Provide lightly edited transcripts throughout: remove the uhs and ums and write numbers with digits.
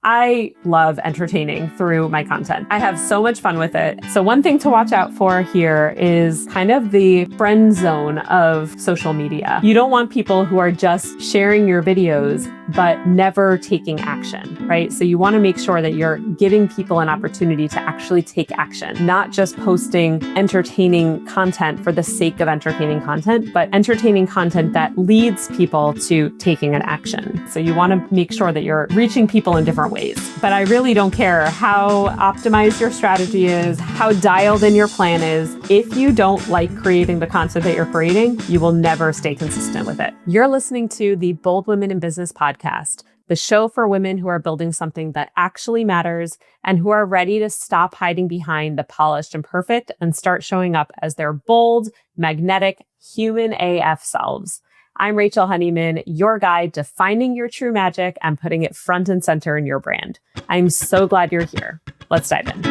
I love entertaining through my content. I have so much fun with it. So one thing to watch out for here is kind of the friend zone of social media. You don't want people who are just sharing your videos, but never taking action, right? So you want to make sure that you're giving people an opportunity to actually take action, not just posting entertaining content for the sake of entertaining content, but entertaining content that leads people to taking an action. So you want to make sure that you're reaching people in different ways. But I really don't care how optimized your strategy is, how dialed in your plan is. If you don't like creating the content that you're creating, you will never stay consistent with it. You're listening to the Bold Women in Business podcast, the show for women who are building something that actually matters and who are ready to stop hiding behind the polished and perfect and start showing up as their bold, magnetic, human AF selves. I'm Rachel Honeyman, your guide to finding your true magic and putting it front and center in your brand. I'm so glad you're here. Let's dive in.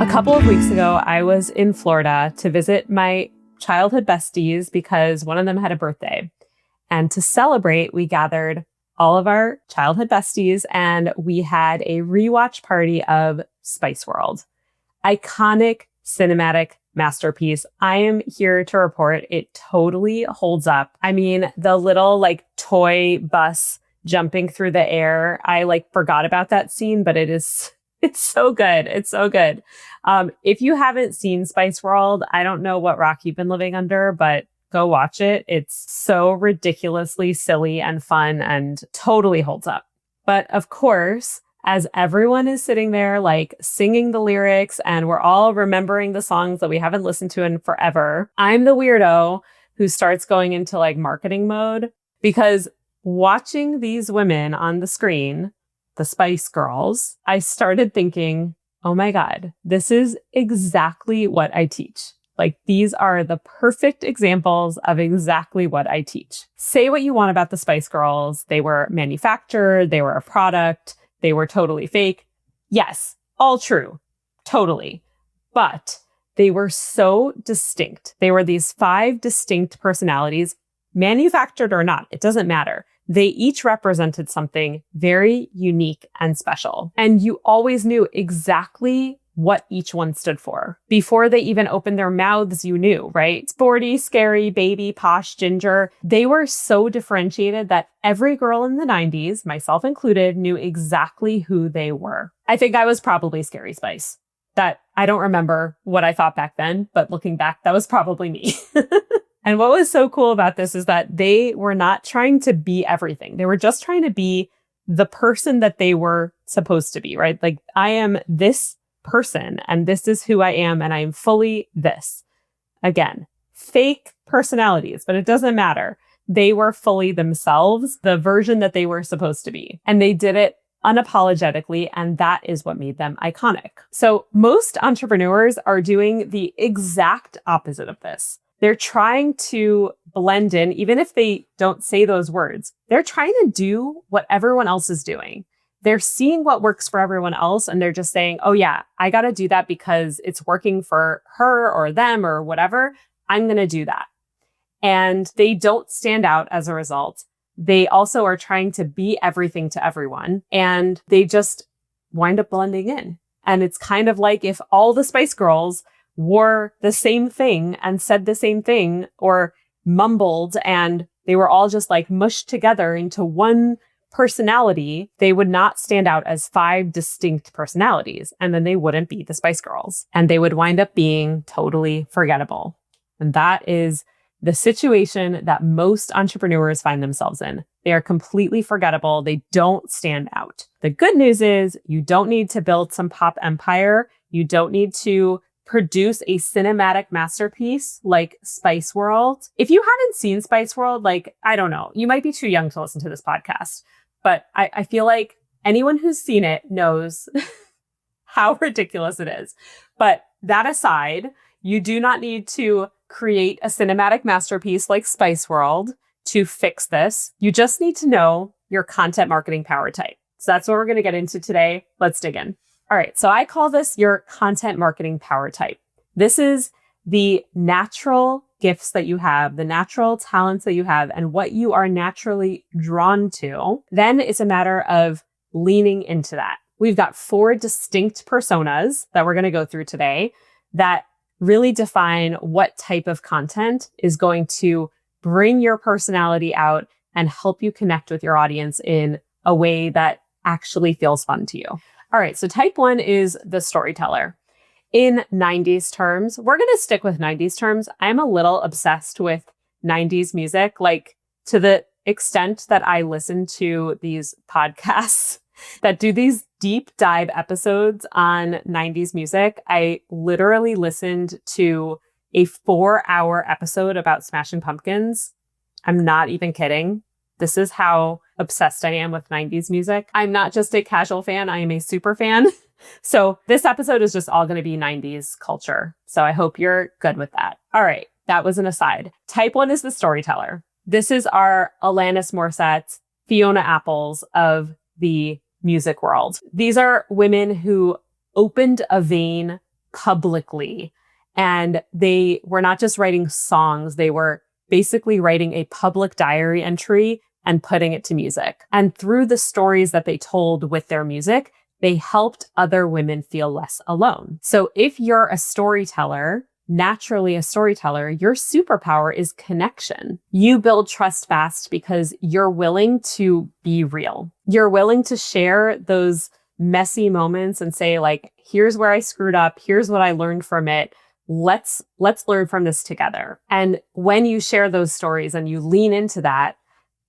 A couple of weeks ago, I was in Florida to visit my childhood besties because one of them had a birthday. And to celebrate, we gathered all of our childhood besties and we had a rewatch party of Spice World. Iconic cinematic masterpiece. I am here to report it totally holds up. I mean, the little toy bus jumping through the air, I forgot about that scene, but it's so good. It's so good. If you haven't seen Spice World, I don't know what rock you've been living under, but go watch it. It's so ridiculously silly and fun and totally holds up. But of course, as everyone is sitting there singing the lyrics and we're all remembering the songs that we haven't listened to in forever, I'm the weirdo who starts going into marketing mode because watching these women on the screen, the Spice Girls, I started thinking, oh my God, this is exactly what I teach. These are the perfect examples of exactly what I teach. Say what you want about the Spice Girls. They were manufactured. They were a product. They were totally fake. Yes, all true. Totally. But they were so distinct. They were these 5 distinct personalities, manufactured or not. It doesn't matter. They each represented something very unique and special. And you always knew exactly what each one stood for. Before they even opened their mouths, you knew, right? Sporty, scary, baby, posh, ginger. They were so differentiated that every girl in the 90s, myself included, knew exactly who they were. I think I was probably Scary Spice. That I don't remember what I thought back then, but looking back, that was probably me. And what was so cool about this is that they were not trying to be everything. They were just trying to be the person that they were supposed to be, right? I am this person and this is who I am and I am fully this. Again, fake personalities, but it doesn't matter. They were fully themselves, the version that they were supposed to be. And they did it unapologetically, and that is what made them iconic. So most entrepreneurs are doing the exact opposite of this. They're trying to blend in, even if they don't say those words. They're trying to do what everyone else is doing. They're seeing what works for everyone else and they're just saying, oh yeah, I got to do that because it's working for her or them or whatever. I'm going to do that. And they don't stand out as a result. They also are trying to be everything to everyone and they just wind up blending in. And it's kind of like if all the Spice Girls wore the same thing and said the same thing or mumbled and they were all just mushed together into one personality, they would not stand out as 5 distinct personalities. And then they wouldn't be the Spice Girls. And they would wind up being totally forgettable. And that is the situation that most entrepreneurs find themselves in. They are completely forgettable. They don't stand out. The good news is you don't need to build some pop empire. You don't need to produce a cinematic masterpiece like Spice World. If you haven't seen Spice World, I don't know, you might be too young to listen to this podcast. But I feel like anyone who's seen it knows how ridiculous it is. But that aside, you do not need to create a cinematic masterpiece like Spice World to fix this. You just need to know your content marketing power type. So that's what we're going to get into today. Let's dig in. All right. So I call this your content marketing power type. This is the natural gifts that you have, the natural talents that you have, and what you are naturally drawn to, then it's a matter of leaning into that. We've got 4 distinct personas that we're going to go through today that really define what type of content is going to bring your personality out and help you connect with your audience in a way that actually feels fun to you. All right, so type 1 is the storyteller. In 90s terms, we're going to stick with 90s terms. I'm a little obsessed with 90s music, like to the extent that I listen to these podcasts that do these deep dive episodes on 90s music. I literally listened to a 4-hour episode about Smashing Pumpkins. I'm not even kidding. This is how obsessed I am with 90s music. I'm not just a casual fan, I am a super fan. So this episode is just all going to be 90s culture. So I hope you're good with that. All right, that was an aside. Type 1 is the storyteller. This is our Alanis Morissette, Fiona Apples of the music world. These are women who opened a vein publicly, and they were not just writing songs, they were basically writing a public diary entry and putting it to music. And through the stories that they told with their music, they helped other women feel less alone. So if you're a storyteller, naturally a storyteller, your superpower is connection. You build trust fast because you're willing to be real. You're willing to share those messy moments and say, like, here's where I screwed up. Here's what I learned from it. Let's learn from this together. And when you share those stories and you lean into that,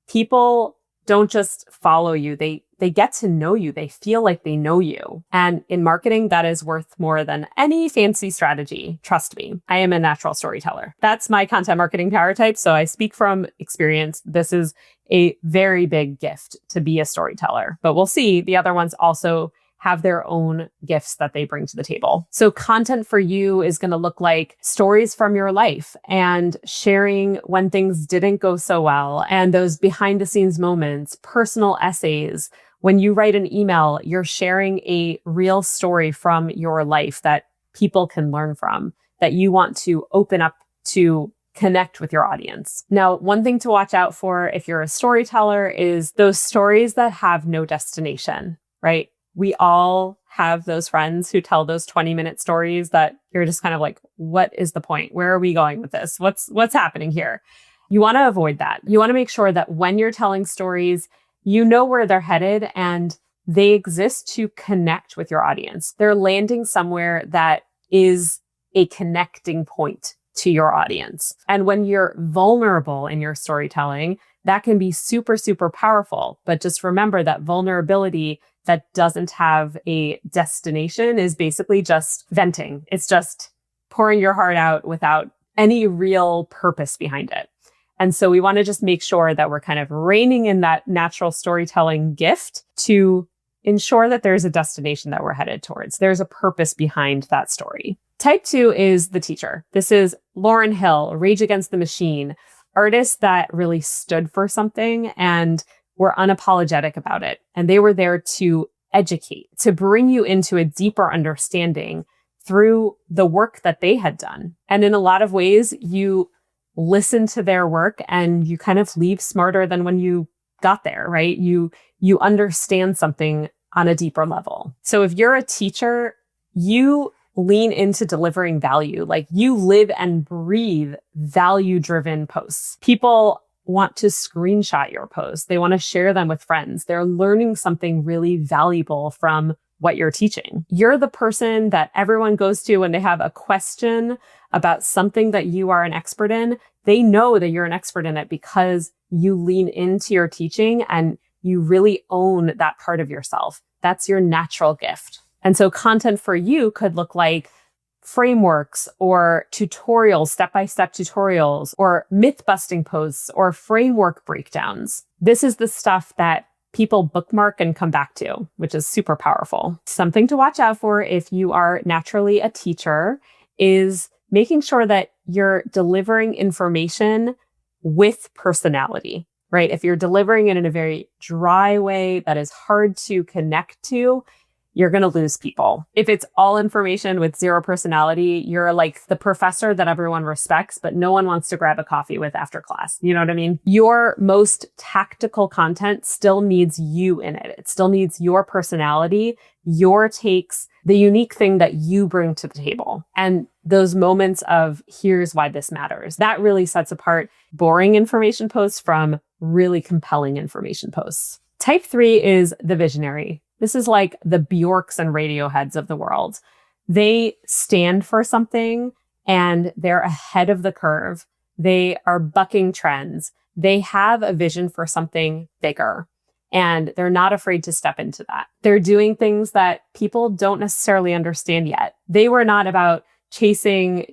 people don't just follow you. They get to know you. They feel like they know you. And in marketing, that is worth more than any fancy strategy. Trust me, I am a natural storyteller. That's my content marketing power type. So I speak from experience. This is a very big gift to be a storyteller. But we'll see, the other ones also have their own gifts that they bring to the table. So content for you is going to look like stories from your life and sharing when things didn't go so well and those behind the scenes moments, personal essays. When you write an email, you're sharing a real story from your life that people can learn from, that you want to open up to connect with your audience. Now, one thing to watch out for if you're a storyteller is those stories that have no destination, right? We all have those friends who tell those 20-minute stories that you're just kind of like, what is the point? Where are we going with this? What's happening here? You want to avoid that. You want to make sure that when you're telling stories, you know where they're headed and they exist to connect with your audience. They're landing somewhere that is a connecting point to your audience. And when you're vulnerable in your storytelling, that can be super, super powerful. But just remember that vulnerability that doesn't have a destination is basically just venting. It's just pouring your heart out without any real purpose behind it. And so we want to just make sure that we're kind of reining in that natural storytelling gift to ensure that there's a destination that we're headed towards. There's a purpose behind that story. Type 2 is the teacher. This is Lauryn Hill, Rage Against the Machine, artists that really stood for something and were unapologetic about it. And they were there to educate, to bring you into a deeper understanding through the work that they had done. And in a lot of ways, you listen to their work and you kind of leave smarter than when you got there, right? You understand something on a deeper level. So if you're a teacher, you lean into delivering value. Like you live and breathe value-driven posts. People want to screenshot your posts. They want to share them with friends. They're learning something really valuable from what you're teaching. You're the person that everyone goes to when they have a question about something that you are an expert in. They know that you're an expert in it because you lean into your teaching and you really own that part of yourself. That's your natural gift. And so content for you could look like frameworks or tutorials, step-by-step tutorials, or myth-busting posts or framework breakdowns. This is the stuff that people bookmark and come back to, which is super powerful. Something to watch out for if you are naturally a teacher is making sure that you're delivering information with personality, right? If you're delivering it in a very dry way that is hard to connect to, you're going to lose people. If it's all information with zero personality, you're like the professor that everyone respects, but no one wants to grab a coffee with after class. You know what I mean? Your most tactical content still needs you in it. It still needs your personality, your takes, the unique thing that you bring to the table. And those moments of here's why this matters, that really sets apart boring information posts from really compelling information posts. Type 3 is the visionary. This is like the Bjorks and Radioheads of the world. They stand for something and they're ahead of the curve. They are bucking trends. They have a vision for something bigger and they're not afraid to step into that. They're doing things that people don't necessarily understand yet. They were not about chasing,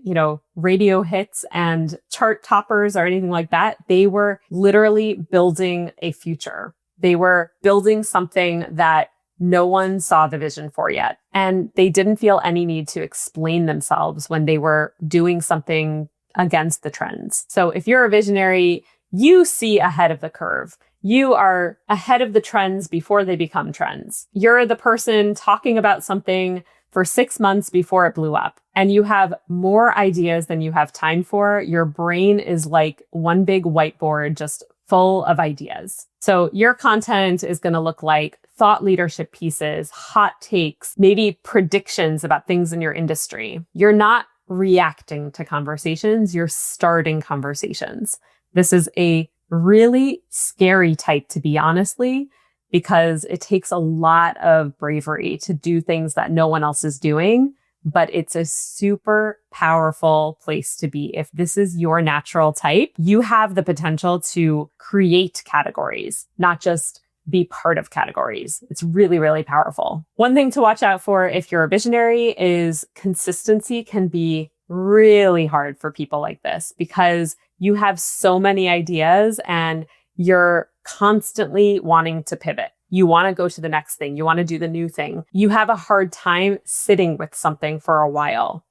radio hits and chart toppers or anything like that. They were literally building a future. They were building something that no one saw the vision for yet. And they didn't feel any need to explain themselves when they were doing something against the trends. So if you're a visionary, you see ahead of the curve. You are ahead of the trends before they become trends. You're the person talking about something for 6 months before it blew up. And you have more ideas than you have time for. Your brain is like one big whiteboard, just full of ideas. So your content is going to look like thought leadership pieces, hot takes, maybe predictions about things in your industry. You're not reacting to conversations, you're starting conversations. This is a really scary type to be, honestly, because it takes a lot of bravery to do things that no one else is doing. But it's a super powerful place to be. If this is your natural type, you have the potential to create categories, not just be part of categories. It's really, really powerful. One thing to watch out for if you're a visionary is consistency can be really hard for people like this because you have so many ideas and you're constantly wanting to pivot. You want to go to the next thing. You want to do the new thing. You have a hard time sitting with something for a while.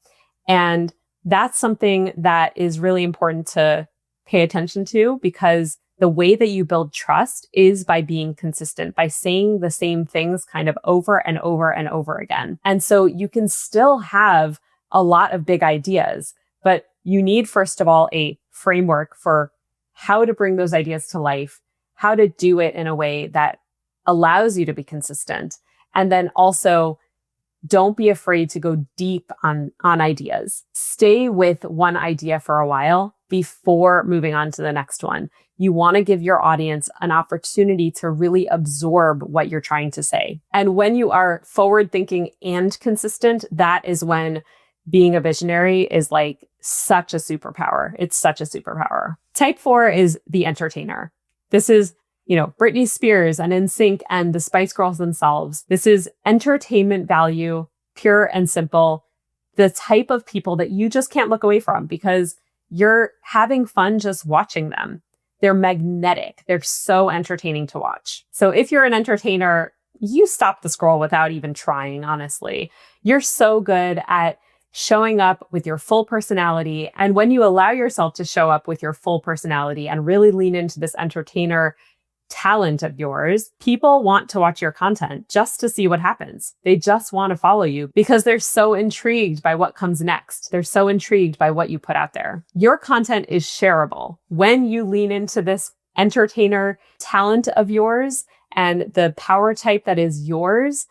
And that's something that is really important to pay attention to because the way that you build trust is by being consistent, by saying the same things kind of over and over and over again. And so you can still have a lot of big ideas, but you need, first of all, a framework for how to bring those ideas to life, how to do it in a way that allows you to be consistent. And then also, don't be afraid to go deep on ideas. Stay with one idea for a while before moving on to the next one. You want to give your audience an opportunity to really absorb what you're trying to say. And when you are forward thinking and consistent, that is when being a visionary is like such a superpower. It's such a superpower. Type 4 is the entertainer. This is Britney Spears and NSYNC and the Spice Girls themselves. This is entertainment value, pure and simple. The type of people that you just can't look away from because you're having fun just watching them. They're magnetic. They're so entertaining to watch. So if you're an entertainer, you stop the scroll without even trying, honestly. You're so good at showing up with your full personality. And when you allow yourself to show up with your full personality and really lean into this entertainer talent of yours, people want to watch your content just to see what happens. They just want to follow you because they're so intrigued by what comes next. They're so intrigued by what you put out there. Your content is shareable. When you lean into this entertainer talent of yours and the power type that is yours,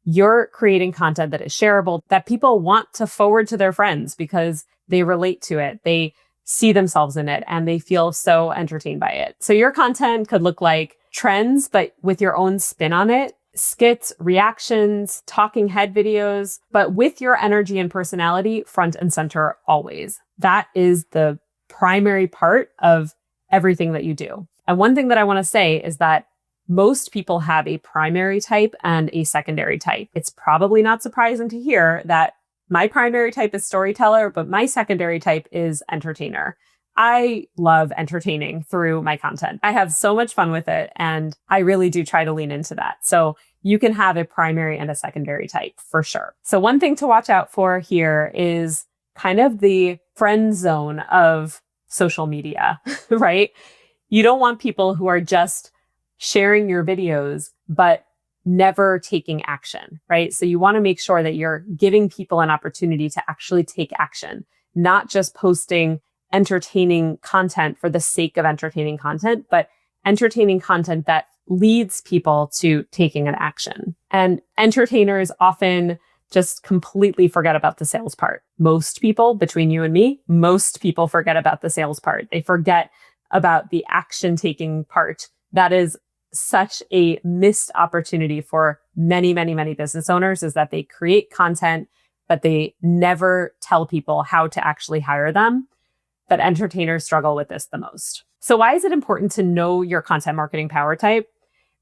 you're creating content that is shareable, that people want to forward to their friends because they relate to it. They see themselves in it and they feel so entertained by it. So your content could look like trends, but with your own spin on it, skits, reactions, talking head videos, but with your energy and personality front and center always. That is the primary part of everything that you do. And one thing that I want to say is that most people have a primary type and a secondary type. It's probably not surprising to hear that my primary type is storyteller, but my secondary type is entertainer. I love entertaining through my content. I have so much fun with it, and I really do try to lean into that. So you can have a primary and a secondary type for sure. So one thing to watch out for here is kind of the friend zone of social media, right? You don't want people who are just sharing your videos, but never taking action, right? So you want to make sure that you're giving people an opportunity to actually take action, not just posting entertaining content for the sake of entertaining content, but entertaining content that leads people to taking an action. And entertainers often just completely forget about the sales part. Most people, between you and me, most people forget about the sales part. They forget about the action taking part. That is such a missed opportunity for many, many, many business owners, is that they create content, but they never tell people how to actually hire them. But entertainers struggle with this the most. So why is it important to know your content marketing power type?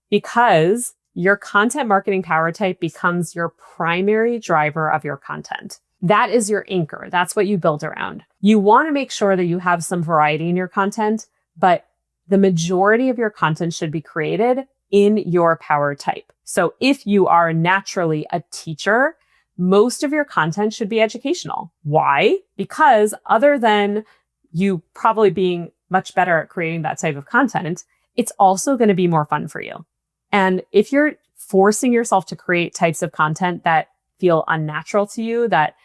Because your content marketing power type becomes your primary driver of your content. That is your anchor. That's what you build around. You want to make sure that you have some variety in your content, but the majority of your content should be created in your power type. So if you are naturally a teacher, most of your content should be educational. Why? Because other than you probably being much better at creating that type of content, it's also going to be more fun for you. And if you're forcing yourself to create types of content that feel unnatural to you, that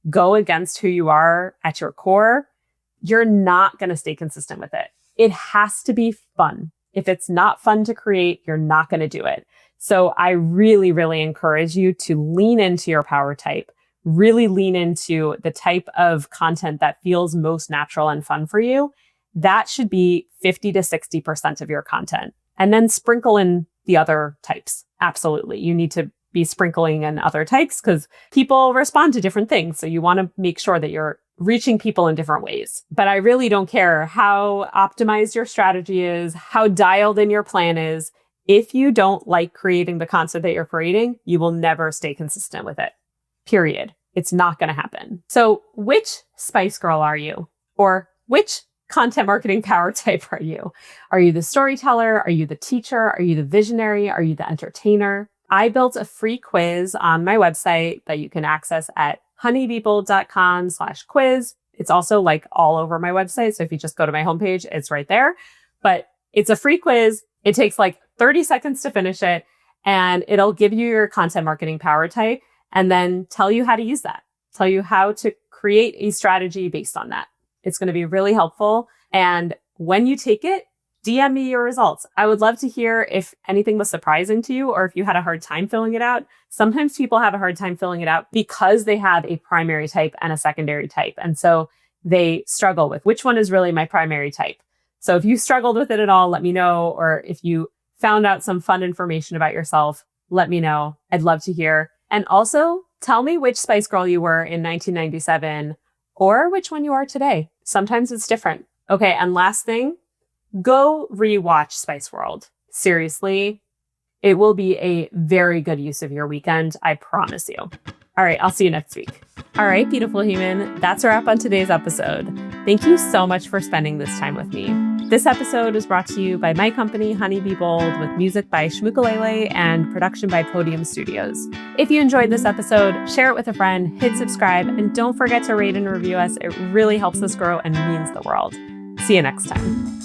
go against who you are at your core, you're not going to stay consistent with it. It has to be fun. If it's not fun to create, you're not going to do it. So I really, really encourage you to lean into your power type, really lean into the type of content that feels most natural and fun for you. That should be 50 to 60% of your content. And then sprinkle in the other types. Absolutely. You need to be sprinkling in other types because people respond to different things. So you want to make sure that you're reaching people in different ways. But I really don't care how optimized your strategy is, how dialed in your plan is. If you don't like creating the content that you're creating, you will never stay consistent with it. Period. It's not going to happen. So which Spice Girl are you? Or which content marketing power type are you? Are you the storyteller? Are you the teacher? Are you the visionary? Are you the entertainer? I built a free quiz on my website that you can access at honeybeeple.com/quiz. It's also like all over my website. So if you just go to my homepage, it's right there. But it's a free quiz. It takes like 30 seconds to finish it. And it'll give you your content marketing power type and then tell you how to use that, tell you how to create a strategy based on that. It's going to be really helpful. And when you take it, DM me your results. I would love to hear if anything was surprising to you or if you had a hard time filling it out. Sometimes people have a hard time filling it out because they have a primary type and a secondary type. And so they struggle with which one is really my primary type. So if you struggled with it at all, let me know. Or if you found out some fun information about yourself, let me know. I'd love to hear. And also tell me which Spice Girl you were in 1997 or which one you are today. Sometimes it's different. Okay. And last thing, go rewatch Spice World. Seriously, it will be a very good use of your weekend. I promise you. All right. I'll see you next week. All right, beautiful human. That's a wrap on today's episode. Thank you so much for spending this time with me. This episode is brought to you by my company, Honey Be Bold, with music by Shmukalele and production by Podium Studios. If you enjoyed this episode, share it with a friend, hit subscribe, and don't forget to rate and review us. It really helps us grow and means the world. See you next time.